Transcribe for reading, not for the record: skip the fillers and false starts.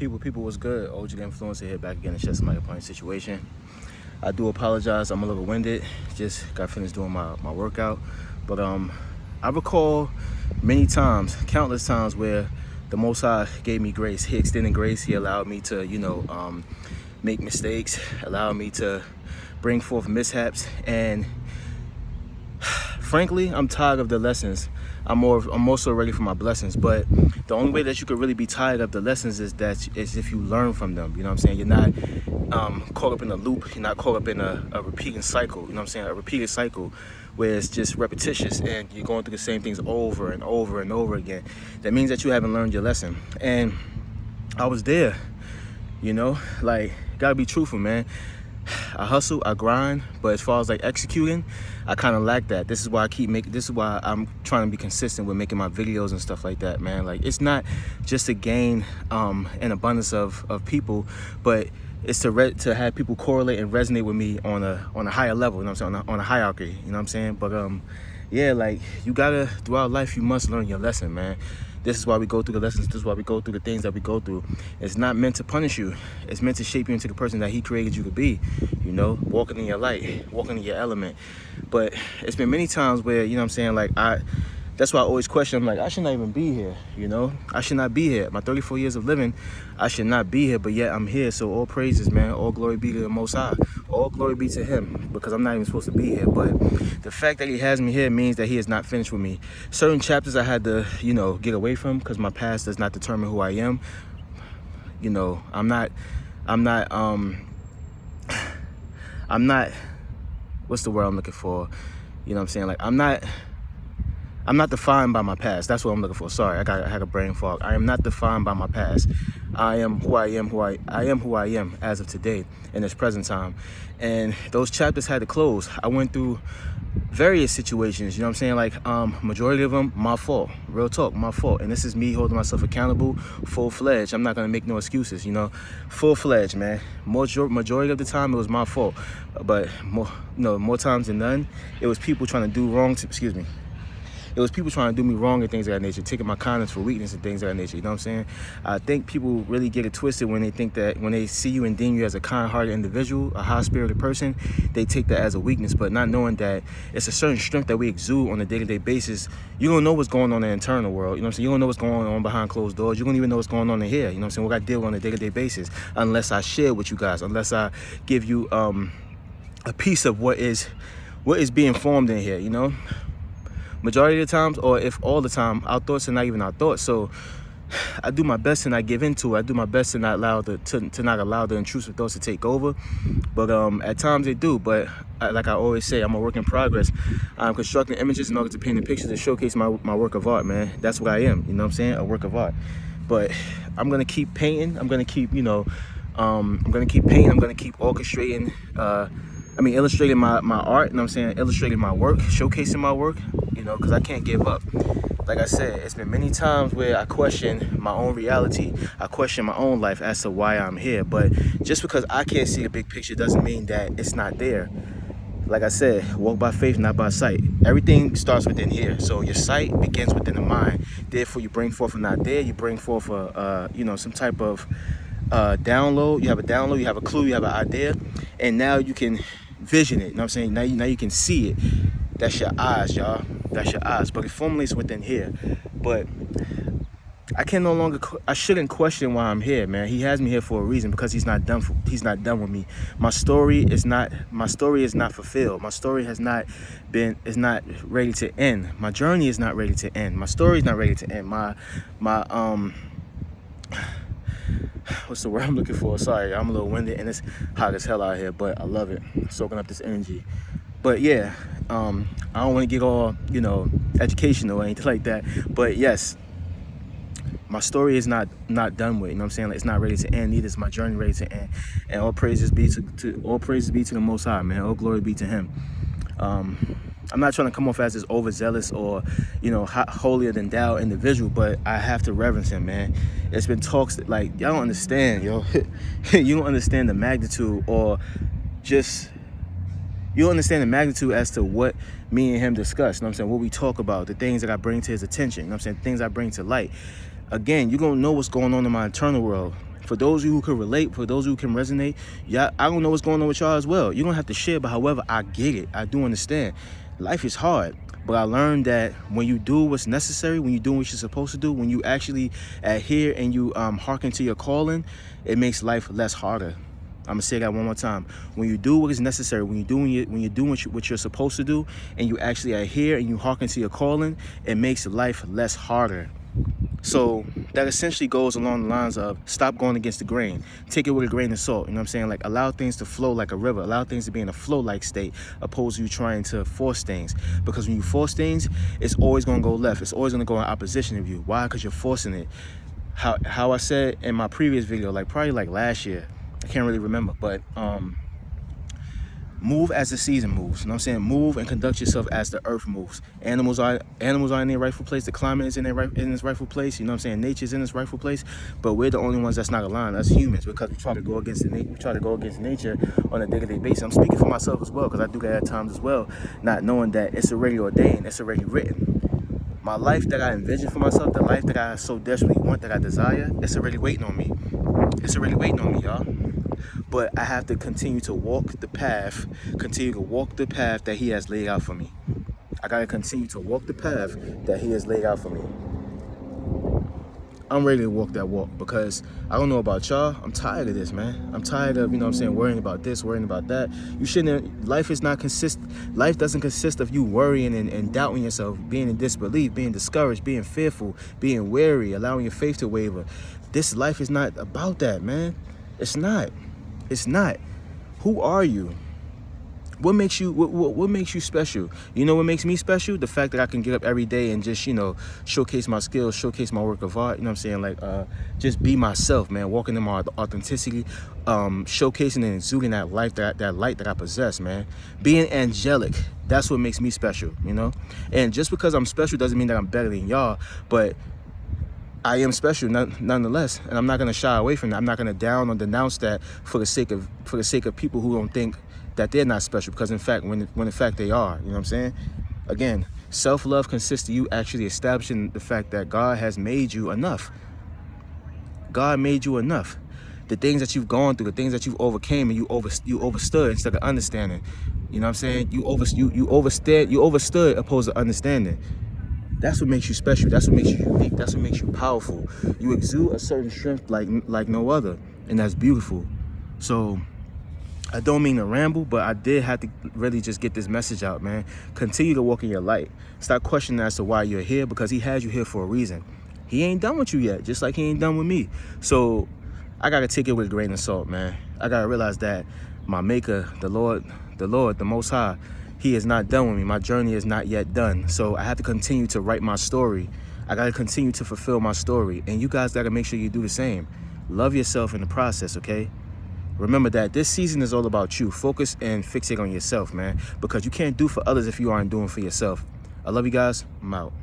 People was good. OG the Influencer here, back again to shed some light upon the situation. I do apologize, I'm a little winded. Just got finished doing my workout. But I recall many times, countless times, where the Most High gave me grace. He extended grace. He allowed me to, make mistakes, allowed me to bring forth mishaps. And frankly, I'm tired of the lessons. I'm more so ready for my blessings. But the only way that you could really be tired of the lessons is if you learn from them. You know what I'm saying? You're not caught up in a loop. You're not caught up in a repeating cycle. You know what I'm saying? A repeated cycle where it's just repetitious and you're going through the same things over and over and over again. That means that you haven't learned your lesson. And I was there, gotta be truthful, man. I hustle, I grind, but as far as like executing, I kind of lack that. This is why I'm trying to be consistent with making my videos and stuff like that, man. Like, it's not just to gain an abundance of people, but it's to have people correlate and resonate with me on a higher level, you know what I'm saying, on a hierarchy, you know what I'm saying? But yeah, like, you gotta, throughout life, you must learn your lesson, man. This is why we go through the lessons. This is why we go through the things that we go through. It's not meant to punish you. It's meant to shape you into the person that he created you to be, walking in your light, walking in your element. But it's been many times where, you know what I'm saying, like, that's why I always question. I'm like, I should not even be here, I should not be here. My 34 years of living, I should not be here, but yet I'm here. So all praises, man. All glory be to the Most High. All glory be to him, because I'm not even supposed to be here. But the fact that he has me here means that he is not finished with me. Certain chapters I had to, get away from, because my past does not determine who I am. I'm not, what's the word I'm looking for? You know what I'm saying? Like, I'm not defined by my past. That's what I'm looking for. Sorry, I had a brain fog. I am not defined by my past. I am who I am, I am who I am as of today, in this present time. And those chapters had to close. I went through various situations, you know what I'm saying? Like, majority of them, my fault. Real talk, my fault. And this is me holding myself accountable, full-fledged. I'm not gonna make no excuses, full-fledged, man. Majority of the time, it was my fault. But more times than none, it was people trying to do wrong to, It was people trying to do me wrong and things of that nature, taking my kindness for weakness and things of that nature, you know what I'm saying? I think people really get it twisted when they think that when they see you and deem you as a kind-hearted individual, a high-spirited person, they take that as a weakness, but not knowing that it's a certain strength that we exude on a day-to-day basis. You don't know what's going on in the internal world, you know what I'm saying? You don't know what's going on behind closed doors. You don't even know what's going on in here, you know what I'm saying? What I deal with on a day-to-day basis, unless I share with you guys, unless I give you a piece of what is being formed in here, Majority of the times, or if all the time, our thoughts are not even our thoughts. So I do my best to not give into it. I do my best to not allow the intrusive thoughts to take over. But at times they do. But like I always say, I'm a work in progress. I'm constructing images in order to paint the pictures to showcase my work of art, man. That's what I am, you know what I'm saying? A work of art. But I'm gonna keep painting. I'm gonna keep, I'm gonna keep painting. I'm gonna keep orchestrating. Illustrating my art, you know what I'm saying? Illustrating my work, showcasing my work, because I can't give up. Like I said, it's been many times where I question my own reality. I question my own life as to why I'm here. But just because I can't see the big picture doesn't mean that it's not there. Like I said, walk by faith, not by sight. Everything starts within here. So your sight begins within the mind. Therefore, you bring forth an idea. You bring forth some type of download. You have a download, you have a clue, you have an idea. And now you can vision it, you know what I'm saying? Now you can see it. That's your eyes, y'all. That's your eyes. But it formulates within here. But I shouldn't question why I'm here, man. He has me here for a reason, because he's not done with me. My story is not fulfilled. My story is not ready to end. My journey is not ready to end. My story is not ready to end. What's the word I'm looking for? Sorry, I'm a little winded and it's hot as hell out here, but I love it. Soaking up this energy. But yeah, I don't want to get all, educational or anything like that. But yes, my story is not done with, you know what I'm saying? Like, it's not ready to end, neither is my journey ready to end. And all praises be to the Most High, man. All glory be to him. I'm not trying to come off as this overzealous or, holier than thou individual, but I have to reverence him, man. It's been talks that, like, y'all don't understand, yo. You don't understand the magnitude, or just, you don't understand the magnitude as to what me and him discuss, you know what I'm saying? What we talk about, the things that I bring to his attention, you know what I'm saying? Things I bring to light. Again, you're going to know what's going on in my internal world For those of you who can relate, for those who can resonate, yeah, I don't know what's going on with y'all as well. You're gonna have to share, but however, I get it. I do understand. Life is hard, but I learned that when you do what's necessary, when you do what you're supposed to do, when you actually adhere and you hearken to your calling, it makes life less harder. I'm gonna say that one more time. When you do what is necessary, when you're doing what you're supposed to do, and you actually adhere and you hearken to your calling, it makes life less harder. So that essentially goes along the lines of stop going against the grain. Take it with a grain of salt. You know what I'm saying? Like, allow things to flow like a river. Allow things to be in a flow-like state, opposed to you trying to force things. Because when you force things, it's always gonna go left. It's always gonna go in opposition of you. Why? Because you're forcing it. How I said in my previous video, like probably like last year, I can't really remember, but move as the season moves. You know what I'm saying? Move and conduct yourself as the earth moves. Animals are in their rightful place. The climate is in its rightful place. You know what I'm saying? Nature's in its rightful place. But we're the only ones that's not aligned, us humans, because we try to go against nature on a day-to-day basis. I'm speaking for myself as well, because I do that at times as well, not knowing that it's already ordained, it's already written. My life that I envision for myself, the life that I so desperately want, that I desire, it's already waiting on me. It's already waiting on me, y'all. But I have to continue to walk the path that he has laid out for me. I gotta continue to walk the path that he has laid out for me. I'm ready to walk that walk, because I don't know about y'all, I'm tired of this, man. I'm tired of, you know what I'm saying, worrying about this, worrying about that. You shouldn't, life doesn't consist of you worrying and doubting yourself, being in disbelief, being discouraged, being fearful, being weary, allowing your faith to waver. This life is not about that, man. It's not. It's not. Who are you? What makes you special? You know what makes me special? The fact that I can get up every day and just, you know, showcase my skills, showcase my work of art. You know what I'm saying? Like, just be myself, man. Walking in my authenticity, showcasing and exuding that light that I possess, man. Being angelic. That's what makes me special, you know? And just because I'm special doesn't mean that I'm better than y'all, but I am special nonetheless, and I'm not gonna shy away from that. I'm not gonna down or denounce that for the sake of people who don't think that they're not special, because in fact, when in fact they are. You know what I'm saying? Again, self-love consists of you actually establishing the fact that God has made you enough. God made you enough. The things that you've gone through, the things that you've overcame, and you overstood instead of understanding. You know what I'm saying? You overstood opposed to understanding. That's what makes you special. That's what makes you unique. That's what makes you powerful. You exude a certain strength like no other, and that's beautiful. So I don't mean to ramble, but I did have to really just get this message out, man. Continue to walk in your light. Stop questioning as to why you're here, because he has you here for a reason. He ain't done with you yet, just like he ain't done with me. So I gotta take it with a grain of salt, man. I gotta realize that my maker, the Lord, the Most High, he is not done with me. My journey is not yet done. So I have to continue to write my story. I gotta continue to fulfill my story. And you guys gotta make sure you do the same. Love yourself in the process, okay? Remember that this season is all about you. Focus and fixate on yourself, man, because you can't do for others if you aren't doing for yourself. I love you guys. I'm out.